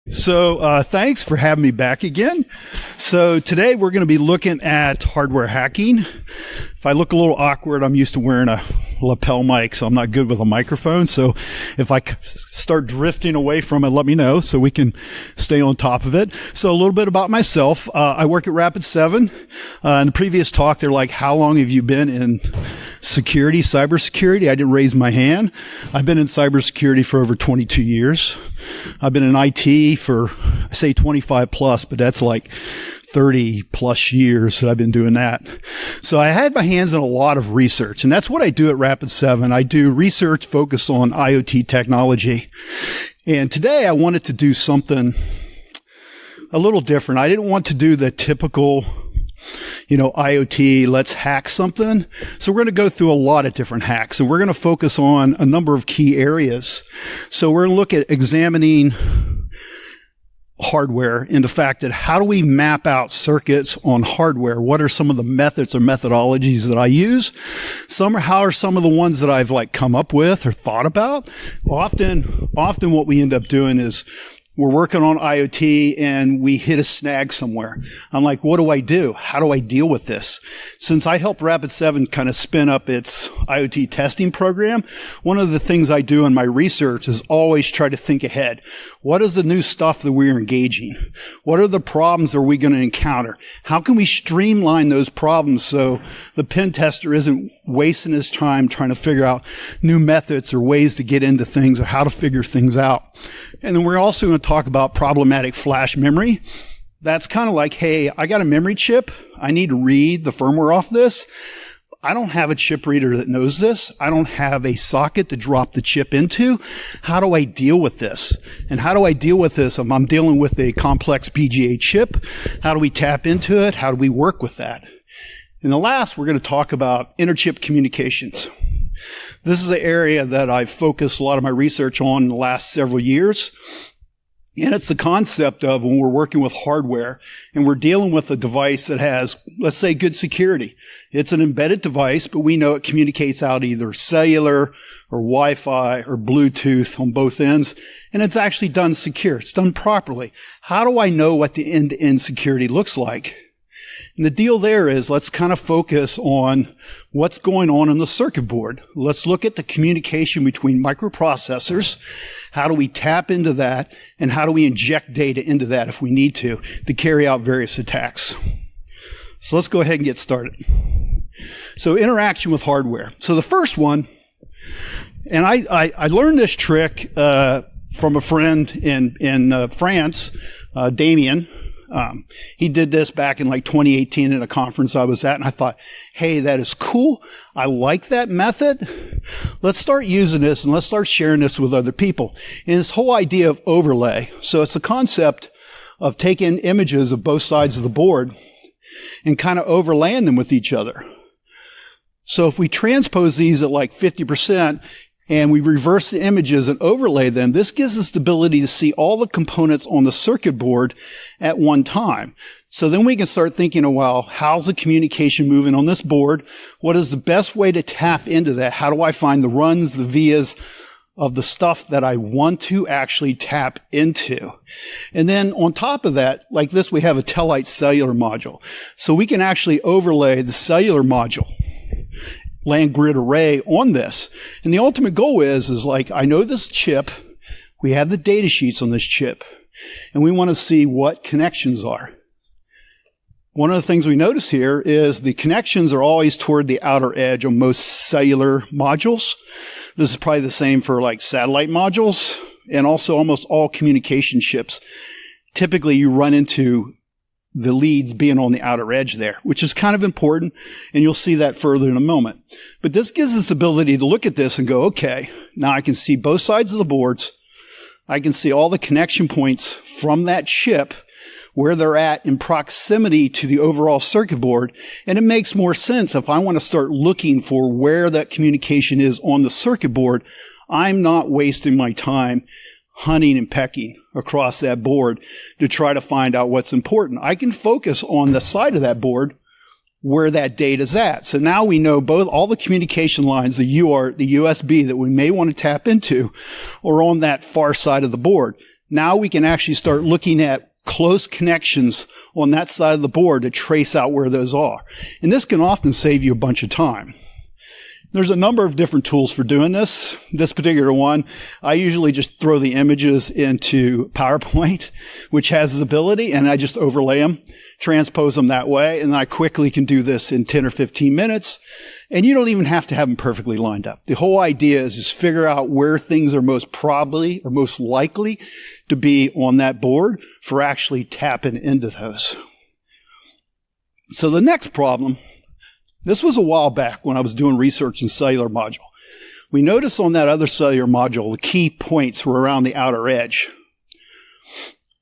So thanks for having me back again. So today we're going to be looking at hardware hacking. If I look a little awkward, I'm used to wearing a lapel mic, so I'm not good with a microphone. So if I start drifting away from it, let me know so we can stay on top of it. So a little bit about myself. I work at Rapid7. In the previous talk, they're like, how long have you been in security, cybersecurity? I didn't raise my hand. I've been in cybersecurity for over 22 years. I've been in IT for, I say 25 plus, but that's like 30 plus years that I've been doing that. So I had my hands in a lot of research, and that's what I do at Rapid7. I do research focused on IoT technology. And today I wanted to do something a little different. I didn't want to do the typical, IoT, let's hack something. So we're going to go through a lot of different hacks, and we're going to focus on a number of key areas. So we're going to look at examining hardware and the fact that how do we map out circuits on hardware? What are some of the methods or methodologies that I use? How are some of the ones that I've come up with or thought about? Often what we end up doing is we're working on IoT and we hit a snag somewhere. I'm like, what do I do? How do I deal with this? Since I helped Rapid7 kind of spin up its IoT testing program, one of the things I do in my research is always try to think ahead. What is the new stuff that we're engaging? What are the problems are we going to encounter? How can we streamline those problems so the pen tester isn't wasting his time trying to figure out new methods or ways to get into things or how to figure things out? And then we're also going to talk about problematic flash memory. That's kind of like, hey, I got a memory chip. I need to read the firmware off this. I don't have a chip reader that knows this. I don't have a socket to drop the chip into. How do I deal with this? And how do I deal with this if I'm dealing with a complex BGA chip? How do we tap into it? How do we work with that? In the last, we're going to talk about interchip communications. This is an area that I've focused a lot of my research on in the last several years. And it's the concept of when we're working with hardware and we're dealing with a device that has, let's say, good security. It's an embedded device, but we know it communicates out either cellular or Wi-Fi or Bluetooth on both ends. And it's actually done secure. It's done properly. How do I know what the end-to-end security looks like? And the deal there is let's kind of focus on what's going on in the circuit board. Let's look at the communication between microprocessors. How do we tap into that? And how do we inject data into that if we need to carry out various attacks? So let's go ahead and get started. So interaction with hardware. So the first one, and I learned this trick from a friend in France, Damien. He did this back in 2018 at a conference I was at, and I thought, hey, that is cool. I like that method. Let's start using this and let's start sharing this with other people. And this whole idea of overlay. So it's the concept of taking images of both sides of the board and kind of overlaying them with each other. So if we transpose these at 50%, and we reverse the images and overlay them, this gives us the ability to see all the components on the circuit board at one time. So then we can start thinking, well, how's the communication moving on this board? What is the best way to tap into that? How do I find the runs, the vias of the stuff that I want to actually tap into? And then on top of that, like this, we have a Telite cellular module. So we can actually overlay the cellular module land grid array on this. And the ultimate goal is I know this chip, we have the data sheets on this chip, and we want to see what connections are. One of the things we notice here is the connections are always toward the outer edge on most cellular modules. This is probably the same for satellite modules and also almost all communication chips. Typically you run into the leads being on the outer edge there, which is kind of important, and you'll see that further in a moment. But this gives us the ability to look at this and go, okay, now I can see both sides of the boards. I can see all the connection points from that chip, where they're at in proximity to the overall circuit board, and it makes more sense if I want to start looking for where that communication is on the circuit board. I'm not wasting my time hunting and pecking across that board to try to find out what's important. I can focus on the side of that board where that data's at. So now we know all the communication lines, the UART, the USB that we may want to tap into are on that far side of the board. Now we can actually start looking at close connections on that side of the board to trace out where those are. And this can often save you a bunch of time. There's a number of different tools for doing this. This particular one, I usually just throw the images into PowerPoint, which has this ability, and I just overlay them, transpose them that way, and then I quickly can do this in 10 or 15 minutes. And you don't even have to have them perfectly lined up. The whole idea is just figure out where things are most probably or most likely to be on that board for actually tapping into those. So the next problem, this was a while back when I was doing research in cellular module. We noticed on that other cellular module, the key points were around the outer edge.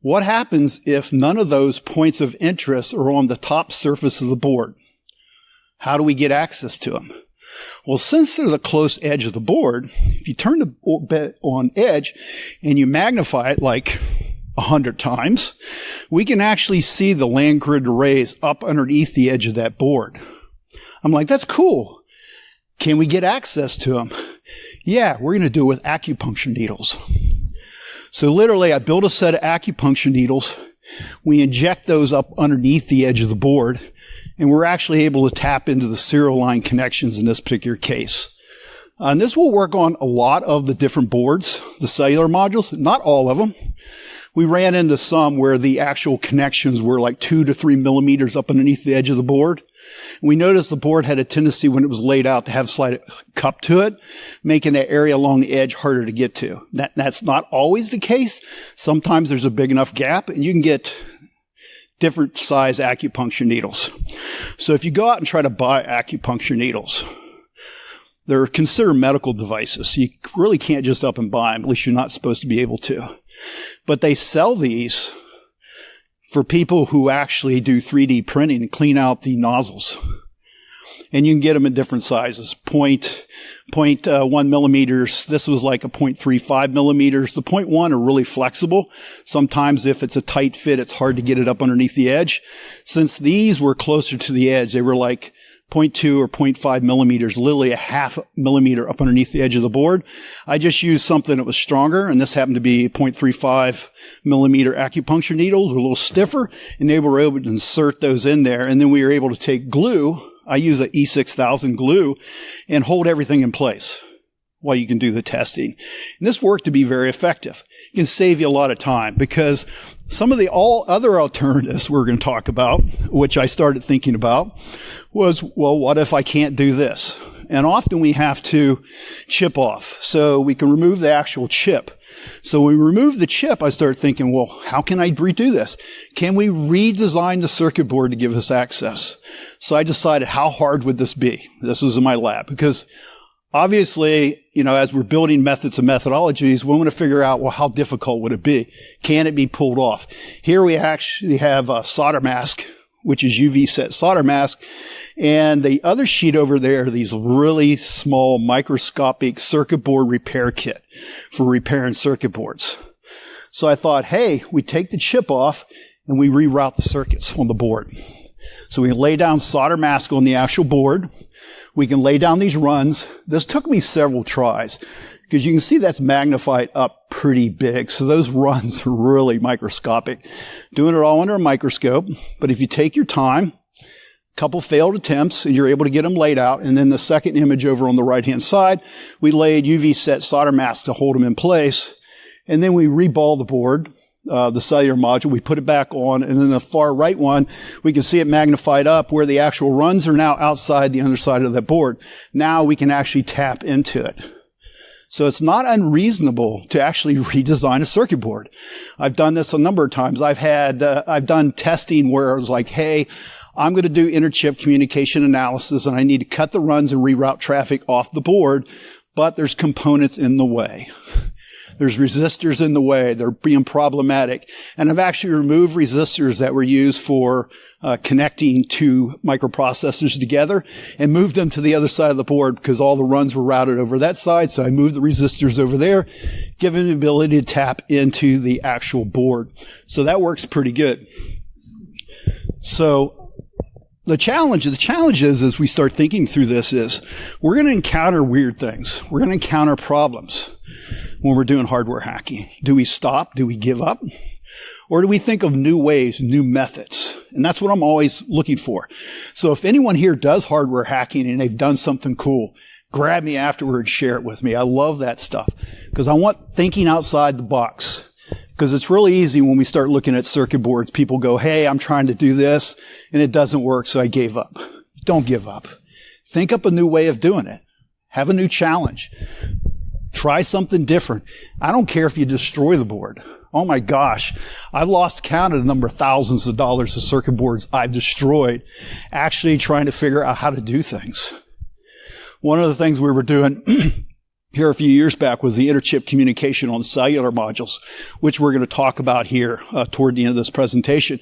What happens if none of those points of interest are on the top surface of the board? How do we get access to them? Well, since there's a close edge of the board, if you turn the board on edge and you magnify it like 100 times, we can actually see the land grid arrays up underneath the edge of that board. I'm like, that's cool. Can we get access to them? Yeah, we're going to do it with acupuncture needles. So literally, I built a set of acupuncture needles. We inject those up underneath the edge of the board, and we're actually able to tap into the serial line connections in this particular case. And this will work on a lot of the different boards, the cellular modules, not all of them. We ran into some where the actual connections were like 2 to 3 millimeters up underneath the edge of the board. We noticed the board had a tendency when it was laid out to have a slight cup to it, making that area along the edge harder to get to. That's not always the case. Sometimes there's a big enough gap and you can get different size acupuncture needles. So if you go out and try to buy acupuncture needles, they're considered medical devices. So you really can't just up and buy them. At least you're not supposed to be able to. But they sell these for people who actually do 3D printing and clean out the nozzles. And you can get them in different sizes. 0.1 millimeters. This was like a 0.35 millimeters. The 0.1 are really flexible. Sometimes if it's a tight fit, it's hard to get it up underneath the edge. Since these were closer to the edge, they were like 0.2 or 0.5 millimeters, literally a half millimeter up underneath the edge of the board. I just used something that was stronger, and this happened to be 0.35 millimeter acupuncture needles, a little stiffer, and they were able to insert those in there. And then we were able to take glue. I use an E6000 glue and hold everything in place while you can do the testing. And this worked to be very effective. It can save you a lot of time because some of the other alternatives we're going to talk about, which I started thinking about, was, well, what if I can't do this? And often we have to chip off. So we can remove the actual chip. So when we remove the chip, I started thinking, well, how can I redo this? Can we redesign the circuit board to give us access? So I decided, how hard would this be? This was in my lab because obviously, as we're building methods and methodologies, we want to figure out, well, how difficult would it be? Can it be pulled off? Here we actually have a solder mask, which is UV set solder mask. And the other sheet over there are these really small microscopic circuit board repair kit for repairing circuit boards. So I thought, hey, we take the chip off and we reroute the circuits on the board. So we lay down solder mask on the actual board. We can lay down these runs. This took me several tries because you can see that's magnified up pretty big. So those runs are really microscopic. Doing it all under a microscope. But if you take your time, a couple failed attempts, and you're able to get them laid out. And then the second image over on the right-hand side, we laid UV set solder mask to hold them in place. And then we reball the board. The cellular module, we put it back on, and then the far right one, we can see it magnified up where the actual runs are now outside the underside of that board. Now we can actually tap into it. So it's not unreasonable to actually redesign a circuit board. I've done this a number of times. I've done testing where I was like, hey, I'm going to do inter-chip communication analysis, and I need to cut the runs and reroute traffic off the board, but there's components in the way. There's resistors in the way. They're being problematic. And I've actually removed resistors that were used for connecting two microprocessors together and moved them to the other side of the board because all the runs were routed over that side. So I moved the resistors over there, giving the ability to tap into the actual board. So that works pretty good. So the challenge is, as we start thinking through this, is we're going to encounter weird things. We're going to encounter problems. when we're doing hardware hacking? Do we stop? Do we give up? Or do we think of new ways, new methods? And that's what I'm always looking for. So if anyone here does hardware hacking and they've done something cool, grab me afterwards, share it with me. I love that stuff because I want thinking outside the box. Because it's really easy when we start looking at circuit boards, people go, hey, I'm trying to do this and it doesn't work, so I gave up. Don't give up. Think up a new way of doing it. Have a new challenge. Try something different. I don't care if you destroy the board. Oh my gosh. I've lost count of the number of thousands of dollars of circuit boards I've destroyed actually trying to figure out how to do things. One of the things we were doing here a few years back was the interchip communication on cellular modules, which we're going to talk about here toward the end of this presentation.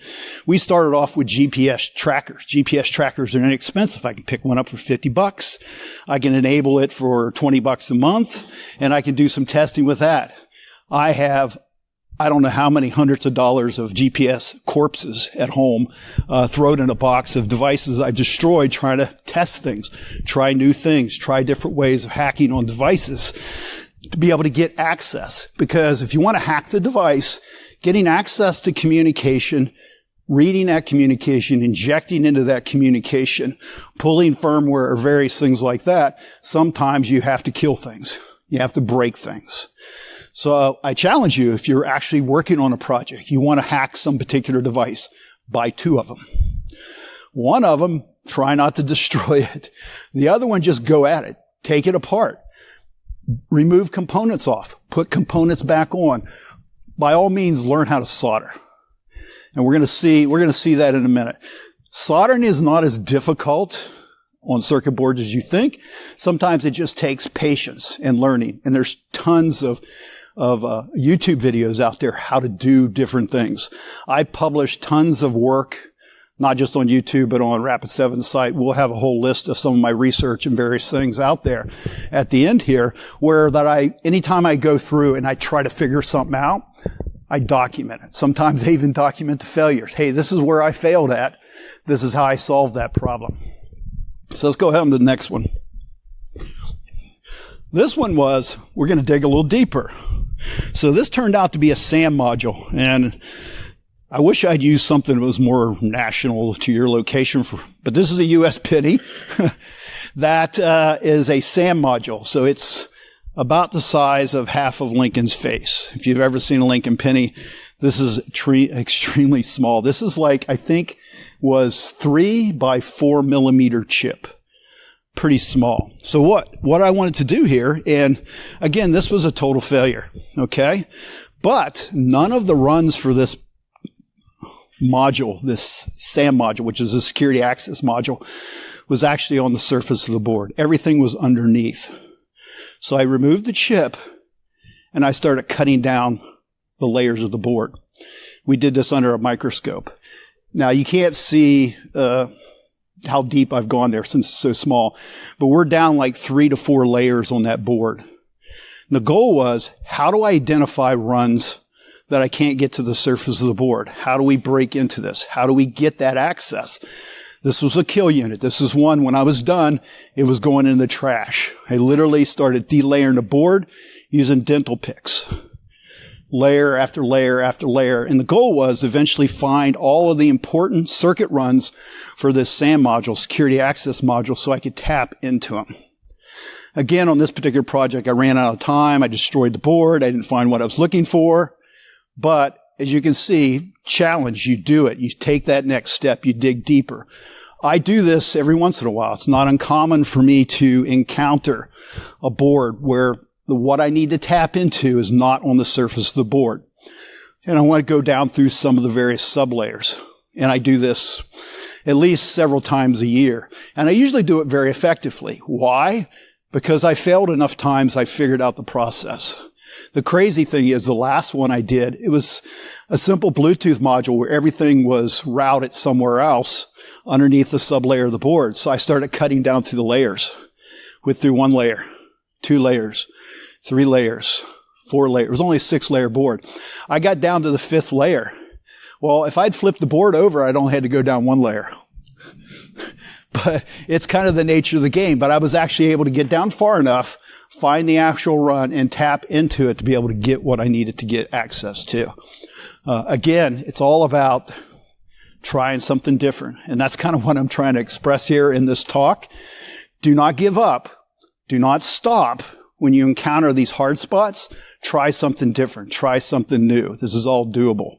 We started off with GPS trackers. GPS trackers are inexpensive. I can pick one up for $50. I can enable it for $20 a month, and I can do some testing with that. I don't know how many hundreds of dollars of GPS corpses at home, thrown in a box of devices I destroyed trying to test things, try new things, try different ways of hacking on devices to be able to get access. Because if you want to hack the device, getting access to communication, reading that communication, injecting into that communication, pulling firmware or various things like that, sometimes you have to kill things. You have to break things. So I challenge you, if you're actually working on a project, you want to hack some particular device, buy two of them. One of them, try not to destroy it. The other one, just go at it. Take it apart. Remove components off. Put components back on. By all means, learn how to solder. And we're going to see that in a minute. Soldering is not as difficult on circuit boards as you think. Sometimes it just takes patience and learning. And there's tons of YouTube videos out there how to do different things. I publish tons of work, not just on YouTube, but on Rapid7's site. We'll have a whole list of some of my research and various things out there at the end here, where anytime I go through and I try to figure something out, I document it. Sometimes I even document the failures. Hey, this is where I failed at. This is how I solved that problem. So let's go ahead on to the next one. This one we're going to dig a little deeper. So this turned out to be a SAM module, and I wish I'd used something that was more national to your location, but this is a US penny. That is a SAM module. So it's about the size of half of Lincoln's face. If you've ever seen a Lincoln penny, this is extremely small. This is like, I think, was 3 by 4 millimeter chip. Pretty small. So what I wanted to do here, and again, this was a total failure, okay? But none of the runs for this module, this SAM module, which is a security access module, was actually on the surface of the board. Everything was underneath. So I removed the chip, and I started cutting down the layers of the board. We did this under a microscope. Now, you can't see how deep I've gone there since it's so small, but we're down like 3 to 4 layers on that board. And the goal was, how do I identify runs that I can't get to the surface of the board? How do we break into this? How do we get that access? This was a kill unit. This is one, when I was done, it was going in the trash. I literally started delayering the board using dental picks. Layer after layer after layer. And the goal was eventually find all of the important circuit runs for this SAM module, security access module, so I could tap into them. Again, on this particular project, I ran out of time. I destroyed the board. I didn't find what I was looking for. But as you can see, challenge, you do it. You take that next step. You dig deeper. I do this every once in a while. It's not uncommon for me to encounter a board where what I need to tap into is not on the surface of the board. And I want to go down through some of the various sublayers. And I do this at least several times a year. And I usually do it very effectively. Why? Because I failed enough times, I figured out the process. The crazy thing is, the last one I did, it was a simple Bluetooth module where everything was routed somewhere else underneath the sublayer of the board. So I started cutting down through the layers. Went through 1 layer, 2 layers, 3 layers, 4 layers. It was only a 6-layer board. I got down to the 5th layer. Well, if I'd flipped the board over, I'd only had to go down 1 layer. But it's kind of the nature of the game. But I was actually able to get down far enough, find the actual run, and tap into it to be able to get what I needed to get access to. Again, it's all about trying something different. And that's kind of what I'm trying to express here in this talk. Do not give up. Do not stop. When you encounter these hard spots, try something different. Try something new. This is all doable.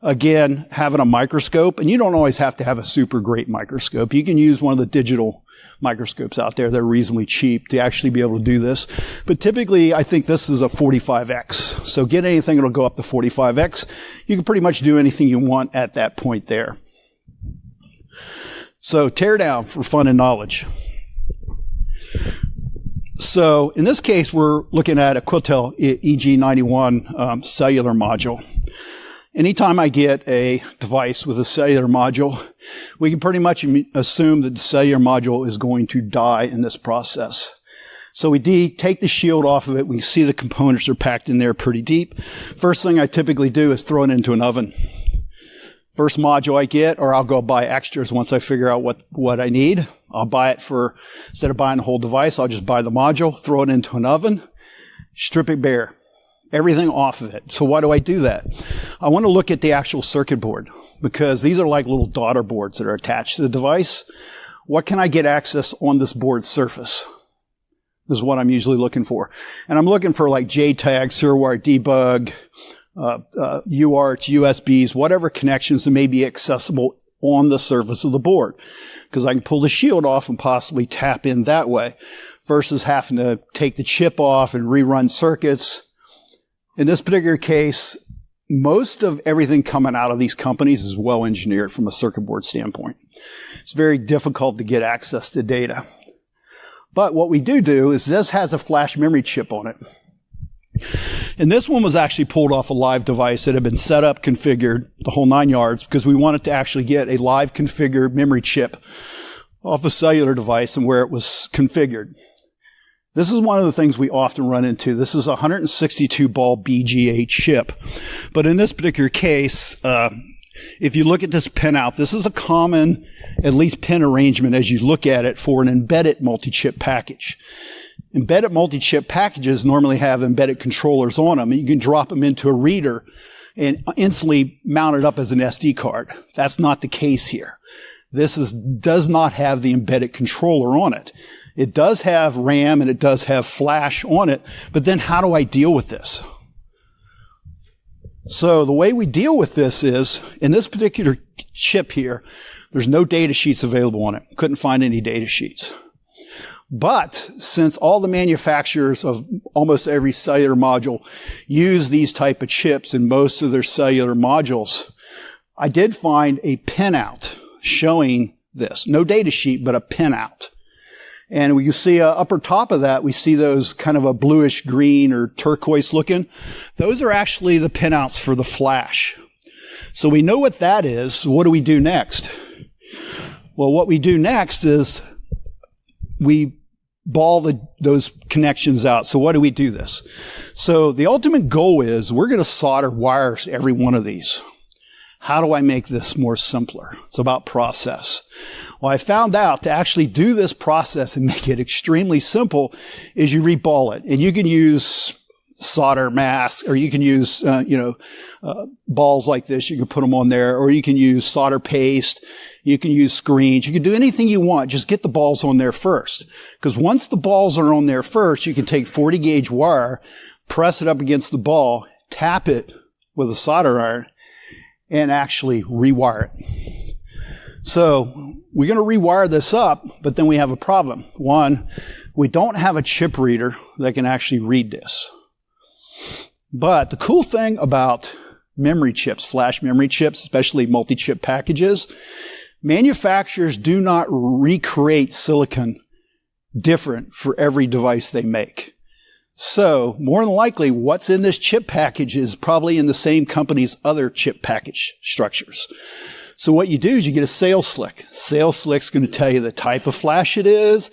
Again, having a microscope, and you don't always have to have a super great microscope. You can use one of the digital microscopes out there. They're reasonably cheap to actually be able to do this. But typically, I think this is a 45x. So get anything that'll go up to 45x. You can pretty much do anything you want at that point there. So tear down for fun and knowledge. So in this case, we're looking at a Quiltel EG91 cellular module. Anytime I get a device with a cellular module, we can pretty much assume that the cellular module is going to die in this process. So we take the shield off of it. We can see the components are packed in there pretty deep. First thing I typically do is throw it into an oven. First module I get, or I'll go buy extras once I figure out what I need. I'll buy it instead of buying the whole device, I'll just buy the module, throw it into an oven, strip it bare. Everything off of it. So why do I do that? I want to look at the actual circuit board because these are like little daughter boards that are attached to the device. What can I get access on this board surface? This is what I'm usually looking for. And I'm looking for like JTAG, serial wire debug, UARTs, USBs, whatever connections that may be accessible on the surface of the board. Because I can pull the shield off and possibly tap in that way versus having to take the chip off and rerun circuits. In this particular case, most of everything coming out of these companies is well engineered from a circuit board standpoint. It's very difficult to get access to data. But what we do is this has a flash memory chip on it. And this one was actually pulled off a live device that had been set up, configured, the whole 9 yards, because we wanted to actually get a live configured memory chip off a cellular device and where it was configured. This is one of the things we often run into. This is a 162 ball BGA chip. But in this particular case, if you look at this pinout, this is a common, at least pin arrangement as you look at it for an embedded multi-chip package. Embedded multi-chip packages normally have embedded controllers on them, and you can drop them into a reader and instantly mount it up as an SD card. That's not the case here. This does not have the embedded controller on it. It does have RAM and it does have flash on it, but then how do I deal with this? So the way we deal with this is, in this particular chip here, there's no data sheets available on it. Couldn't find any data sheets. But since all the manufacturers of almost every cellular module use these type of chips in most of their cellular modules, I did find a pinout showing this. No data sheet, but a pinout. And we can see upper top of that, we see those kind of a bluish green or turquoise looking. Those are actually the pinouts for the flash. So we know what that is. What do we do next? Well, what we do next is we ball those connections out. So what do we do this? So the ultimate goal is we're going to solder wires to every one of these. How do I make this more simpler? It's about process. Well, I found out to actually do this process and make it extremely simple is you reball it. And you can use solder masks, or you can use, balls like this. You can put them on there, or you can use solder paste. You can use screens. You can do anything you want. Just get the balls on there first. Because once the balls are on there first, you can take 40 gauge wire, press it up against the ball, tap it with a solder iron, and actually rewire it. So we're going to rewire this up, but then we have a problem. One, we don't have a chip reader that can actually read this. But the cool thing about memory chips, flash memory chips, especially multi-chip packages, manufacturers do not recreate silicon different for every device they make. So more than likely, what's in this chip package is probably in the same company's other chip package structures. So what you do is you get a sales slick. Sales slick's going to tell you the type of flash it is,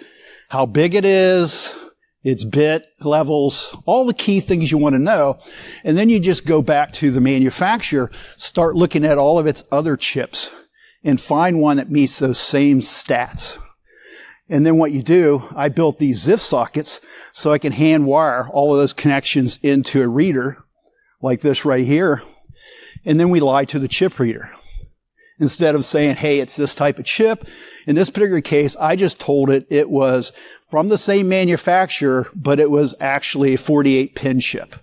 how big it is, its bit levels, all the key things you want to know. And then you just go back to the manufacturer, start looking at all of its other chips, and find one that meets those same stats. And then what you do, I built these ZIF sockets so I can hand wire all of those connections into a reader like this right here. And then we lie to the chip reader. Instead of saying, hey, it's this type of chip. In this particular case, I just told it it was from the same manufacturer, but it was actually a 48-pin chip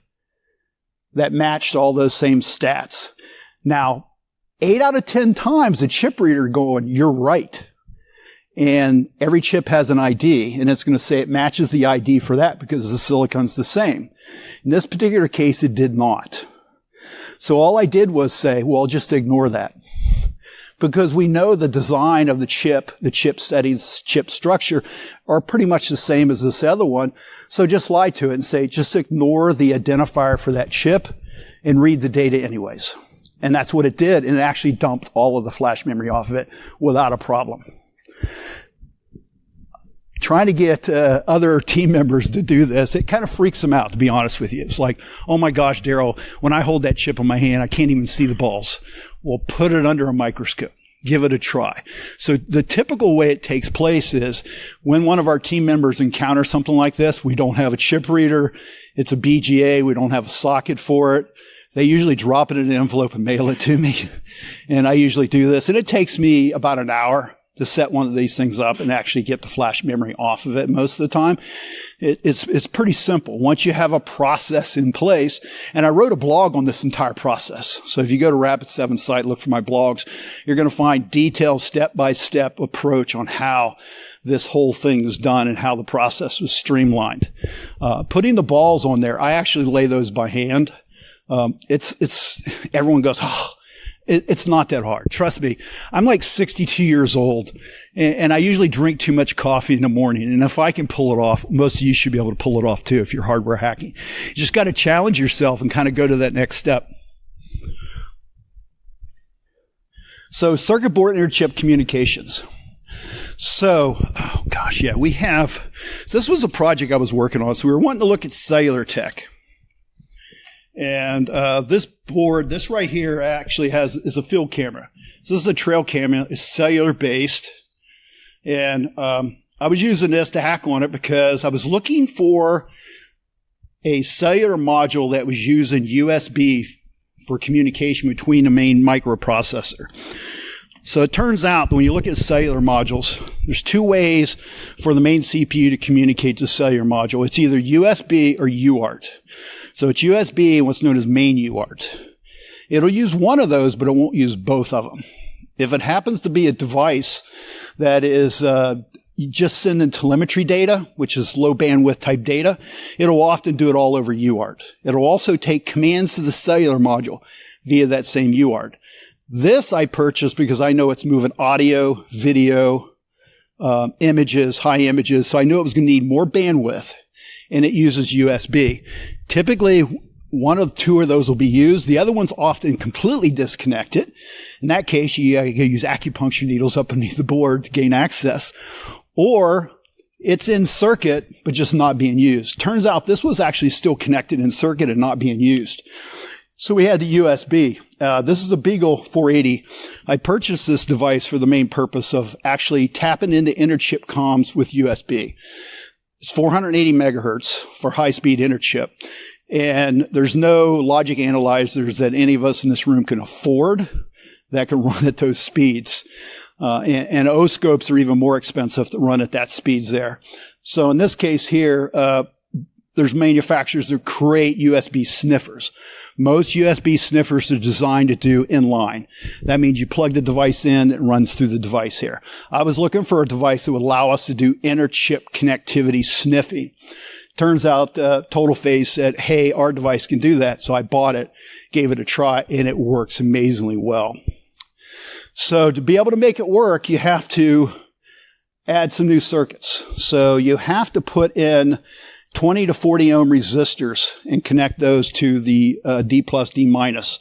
that matched all those same stats. Now, 8 out of 10 times, the chip reader going, you're right. And every chip has an ID, and it's going to say it matches the ID for that because the silicon's the same. In this particular case, it did not. So all I did was say, well, just ignore that. Because we know the design of the chip settings, chip structure are pretty much the same as this other one. So just lie to it and say, just ignore the identifier for that chip and read the data anyways. And that's what it did. And it actually dumped all of the flash memory off of it without a problem. Trying to get other team members to do this, it kind of freaks them out, to be honest with you. It's like, oh my gosh, Deral, when I hold that chip in my hand, I can't even see the balls. Well, put it under a microscope. Give it a try. So the typical way it takes place is when one of our team members encounters something like this, we don't have a chip reader, it's a BGA, we don't have a socket for it. They usually drop it in an envelope and mail it to me. And I usually do this. And it takes me about an hour to set one of these things up and actually get the flash memory off of it most of the time. It's pretty simple. Once you have a process in place, and I wrote a blog on this entire process. So if you go to Rapid7's site, look for my blogs, you're going to find detailed step-by-step approach on how this whole thing is done and how the process was streamlined. Putting the balls on there, I actually lay those by hand. Everyone goes, oh, it's not that hard. Trust me. I'm like 62 years old and I usually drink too much coffee in the morning. And if I can pull it off, most of you should be able to pull it off too if you're hardware hacking. You just got to challenge yourself and kind of go to that next step. So circuit board interchip communications. So, oh gosh, yeah, so this was a project I was working on. So we were wanting to look at cellular tech. And this board, this right here actually is a field camera. So this is a trail camera. It's cellular based. And I was using this to hack on it because I was looking for a cellular module that was using USB for communication between the main microprocessor. So it turns out that when you look at cellular modules, there's two ways for the main CPU to communicate to the cellular module. It's either USB or UART. So it's USB and what's known as main UART. It'll use one of those, but it won't use both of them. If it happens to be a device that is just sending telemetry data, which is low bandwidth type data, it'll often do it all over UART. It'll also take commands to the cellular module via that same UART. This I purchased because I know it's moving audio, video, images, high images. So I knew it was going to need more bandwidth, and it uses USB. Typically, one of two of those will be used. The other one's often completely disconnected. In that case, you use acupuncture needles up beneath the board to gain access. Or it's in circuit, but just not being used. Turns out this was actually still connected in circuit and not being used. So we had the USB. This is a Beagle 480. I purchased this device for the main purpose of actually tapping into interchip comms with USB. It's 480 megahertz for high-speed interchip. And there's no logic analyzers that any of us in this room can afford that can run at those speeds. And oscopes are even more expensive to run at that speeds there. So in this case here, there's manufacturers that create USB sniffers. Most USB sniffers are designed to do inline. That means you plug the device in, it runs through the device here. I was looking for a device that would allow us to do interchip connectivity sniffing. Turns out Total Phase said, hey, our device can do that. So I bought it, gave it a try, and it works amazingly well. So to be able to make it work, you have to add some new circuits. So you have to put in 20 to 40 ohm resistors and connect those to the D plus, D minus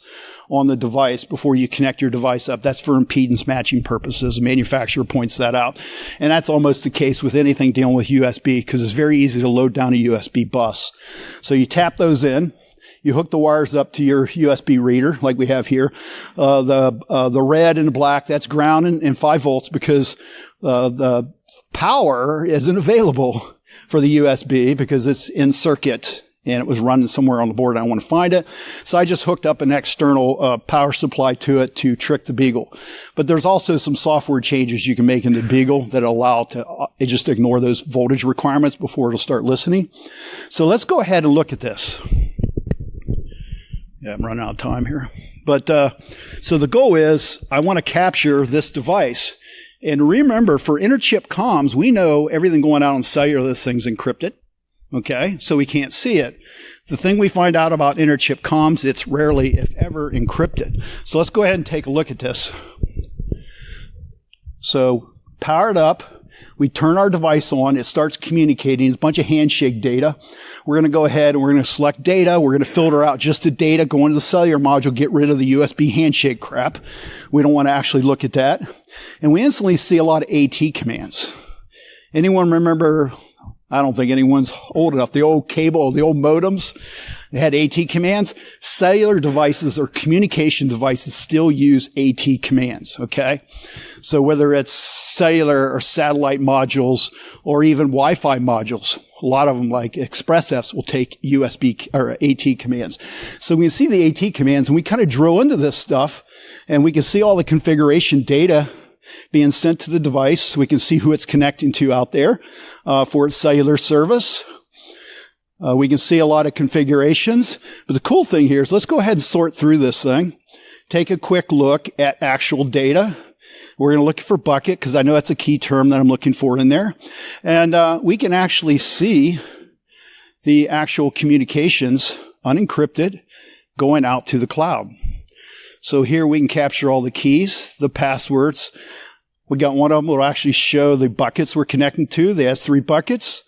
on the device before you connect your device up. That's for impedance matching purposes. The manufacturer points that out. And that's almost the case with anything dealing with USB because it's very easy to load down a USB bus. So you tap those in. You hook the wires up to your USB reader like we have here. The red and the black, that's ground and 5 volts because the power isn't available for the USB because it's in circuit and it was running somewhere on the board. I want to find it. So I just hooked up an external power supply to it to trick the Beagle. But there's also some software changes you can make in the Beagle that allow it just ignore those voltage requirements before it'll start listening. So let's go ahead and look at this. Yeah, I'm running out of time here. But so the goal is I want to capture this device. And remember, for interchip comms, we know everything going out on cellular, this thing's encrypted. Okay, so we can't see it. The thing we find out about interchip comms, it's rarely, if ever, encrypted. So let's go ahead and take a look at this. So power it up. We turn our device on. It starts communicating. It's a bunch of handshake data. We're going to go ahead and we're going to select data. We're going to filter out just the data, go into the cellular module, get rid of the USB handshake crap. We don't want to actually look at that. And we instantly see a lot of AT commands. Anyone remember? I don't think anyone's old enough. The old cable, the old modems, they had AT commands. Cellular devices or communication devices still use AT commands, okay? So whether it's cellular or satellite modules or even Wi-Fi modules, a lot of them like ExpressFs will take USB or AT commands. So we can see the AT commands and we kind of drill into this stuff and we can see all the configuration data being sent to the device. We can see who it's connecting to out there for its cellular service. We can see a lot of configurations. But the cool thing here is let's go ahead and sort through this thing. Take a quick look at actual data. We're going to look for bucket because I know that's a key term that I'm looking for in there. And we can actually see the actual communications unencrypted going out to the cloud. So here we can capture all the keys, the passwords. We got one of them that will actually show the buckets we're connecting to. They have 3 buckets.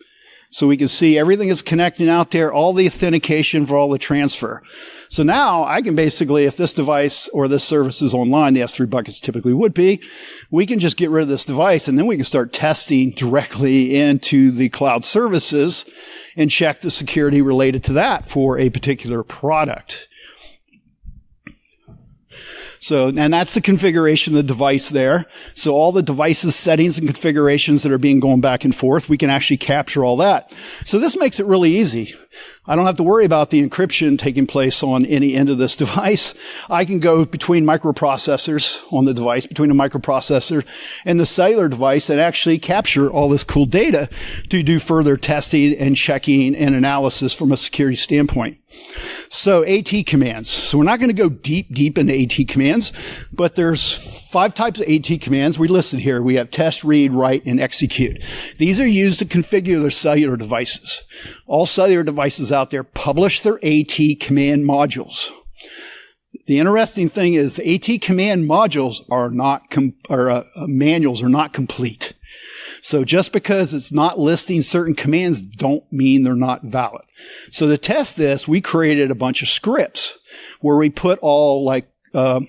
So we can see everything is connecting out there, all the authentication for all the transfer. So now I can basically, if this device or this service is online, the S3 buckets typically would be, we can just get rid of this device and then we can start testing directly into the cloud services and check the security related to that for a particular product. So, and that's the configuration of the device there. So all the devices, settings, and configurations that are being going back and forth, we can actually capture all that. So this makes it really easy. I don't have to worry about the encryption taking place on any end of this device. I can go between microprocessors on the device, between the microprocessor and the cellular device and actually capture all this cool data to do further testing and checking and analysis from a security standpoint. So AT commands. So we're not going to go deep into AT commands, but there's 5 types of AT commands we listed here. We have test, read, write, and execute. These are used to configure their cellular devices. All cellular devices out there publish their AT command modules. The interesting thing is the AT command modules are not, manuals are not complete. So just because it's not listing certain commands don't mean they're not valid. So to test this, we created a bunch of scripts where we put all the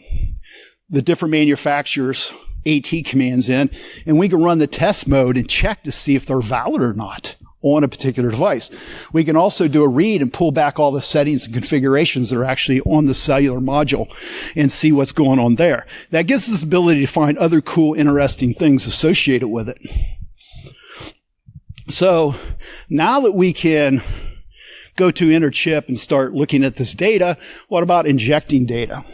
different manufacturers' AT commands in, and we can run the test mode and check to see if they're valid or not on a particular device. We can also do a read and pull back all the settings and configurations that are actually on the cellular module and see what's going on there. That gives us the ability to find other cool, interesting things associated with it. So now that we can go to Interchip and start looking at this data, what about injecting data?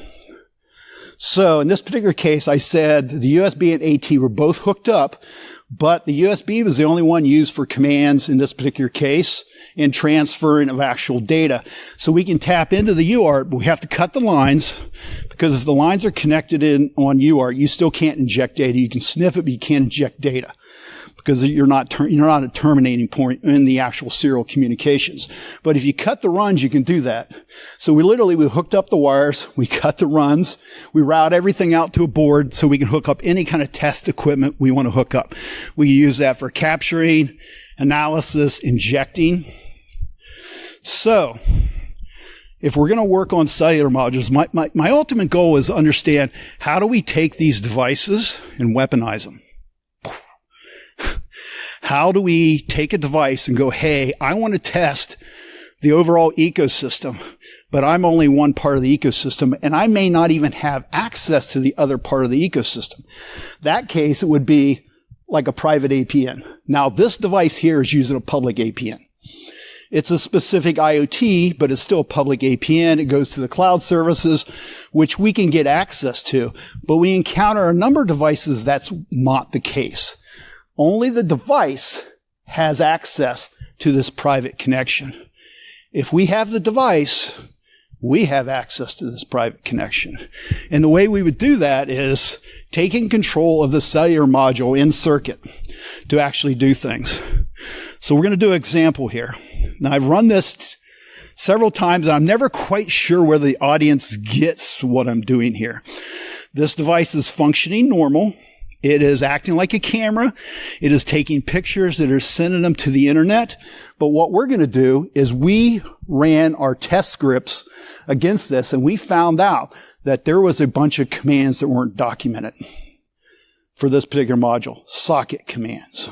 So in this particular case, I said the USB and AT were both hooked up, but the USB was the only one used for commands in this particular case and transferring of actual data. So we can tap into the UART, but we have to cut the lines because if the lines are connected in on UART, you still can't inject data. You can sniff it, but you can't inject data because you're not a terminating point in the actual serial communications. But if you cut the runs, you can do that. So we hooked up the wires, we cut the runs, we route everything out to a board so we can hook up any kind of test equipment we want to hook up. We use that for capturing, analysis, injecting. So if we're going to work on cellular modules, my ultimate goal is to understand how do we take these devices and weaponize them? How do we take a device and go, hey, I want to test the overall ecosystem, but I'm only one part of the ecosystem, and I may not even have access to the other part of the ecosystem. That case, it would be, like a private APN. Now, this device here is using a public APN. It's a specific IoT, but it's still a public APN. It goes to the cloud services, which we can get access to. But we encounter a number of devices that's not the case. Only the device has access to this private connection. If we have the device, we have access to this private connection. And the way we would do that is taking control of the cellular module in circuit to actually do things. So we're going to do an example here. Now, I've run this several times. I'm never quite sure whether the audience gets what I'm doing here. This device is functioning normal. It is acting like a camera. It is taking pictures. It is sending them to the internet. But what we're going to do is we ran our test scripts against this, and we found out that there was a bunch of commands that weren't documented for this particular module. Socket commands.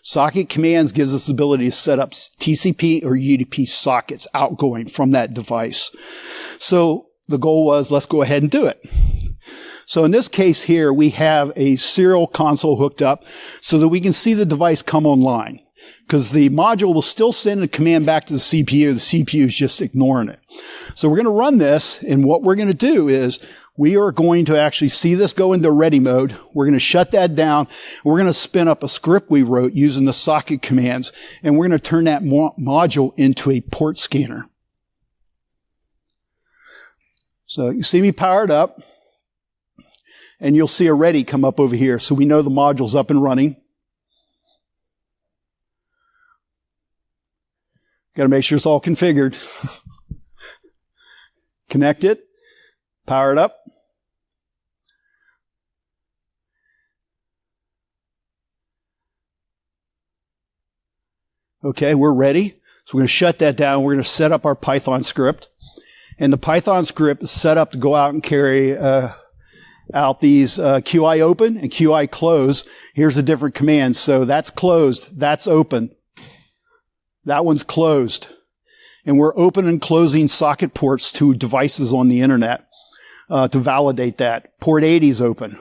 Socket commands gives us the ability to set up TCP or UDP sockets outgoing from that device. So the goal was, let's go ahead and do it. So in this case here, we have a serial console hooked up so that we can see the device come online. Because the module will still send a command back to the CPU. The CPU is just ignoring it. So we're going to run this, and what we're going to do is we are going to actually see this go into ready mode. We're going to shut that down. We're going to spin up a script we wrote using the socket commands, and we're going to turn that module into a port scanner. So you see me powered up, and you'll see a ready come up over here. So we know the module's up and running. Got to make sure it's all configured. Connect it. Power it up. Okay, we're ready. So we're going to shut that down. We're going to set up our Python script. And the Python script is set up to go out and carry out these QI open and QI close. Here's the different commands. So that's closed. That's open. That one's closed. And we're open and closing socket ports to devices on the internet to validate that. Port 80 is open.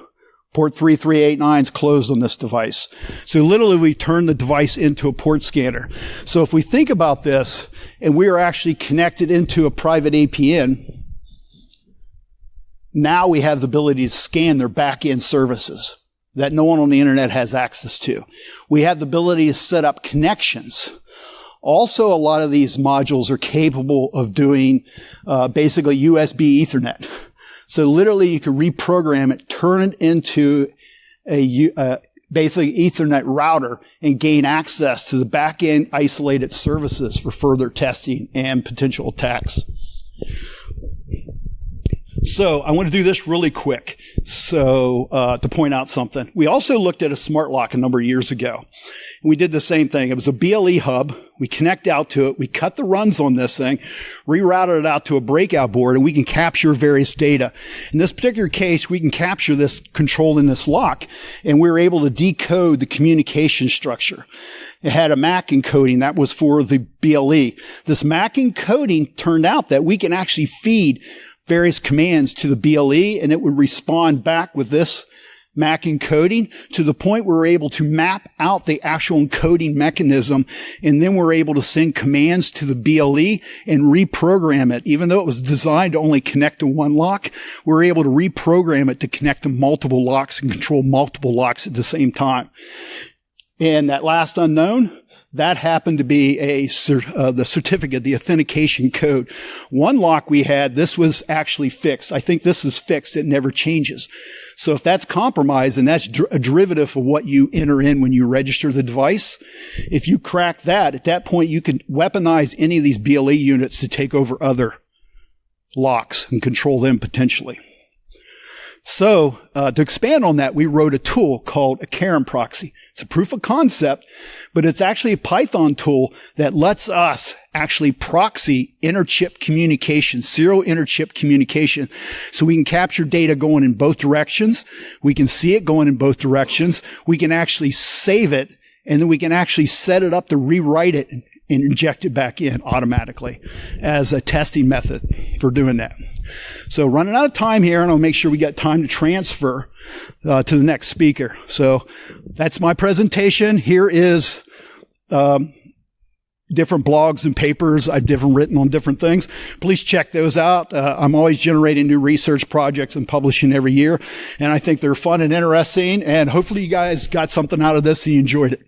Port 3389 is closed on this device. So literally we turn the device into a port scanner. So if we think about this, and we are actually connected into a private APN, now we have the ability to scan their back-end services that no one on the internet has access to. We have the ability to set up connections. Also, a lot of these modules are capable of doing basically USB Ethernet. So literally you can reprogram it, turn it into a basically Ethernet router and gain access to the back-end isolated services for further testing and potential attacks. So I want to do this really quick. So to point out something, we also looked at a smart lock a number of years ago. And we did the same thing. It was a BLE hub. We connect out to it. We cut the runs on this thing, rerouted it out to a breakout board, and we can capture various data. In this particular case, we can capture this control in this lock, and we were able to decode the communication structure. It had a MAC encoding. That was for the BLE. This MAC encoding turned out that we can actually feed various commands to the BLE, and it would respond back with this MAC encoding to the point where we're able to map out the actual encoding mechanism, and then we're able to send commands to the BLE and reprogram it. Even though it was designed to only connect to one lock, we're able to reprogram it to connect to multiple locks and control multiple locks at the same time. And that last unknown, that happened to be the certificate, the authentication code. One lock we had, this was actually fixed. I think this is fixed. It never changes. So if that's compromised, and that's a derivative of what you enter in when you register the device, if you crack that, at that point you can weaponize any of these BLE units to take over other locks and control them potentially. So to expand on that, we wrote a tool called a Karen proxy. It's a proof of concept, but it's actually a Python tool that lets us actually proxy inter-chip communication, serial inter-chip communication. So we can capture data going in both directions. We can see it going in both directions. We can actually save it, and then we can actually set it up to rewrite it and inject it back in automatically as a testing method for doing that. So running out of time here, and I'll make sure we got time to transfer to the next speaker. So that's my presentation. Here is different blogs and papers I've written on different things. Please check those out. I'm always generating new research projects and publishing every year, and I think they're fun and interesting, and hopefully you guys got something out of this and you enjoyed it.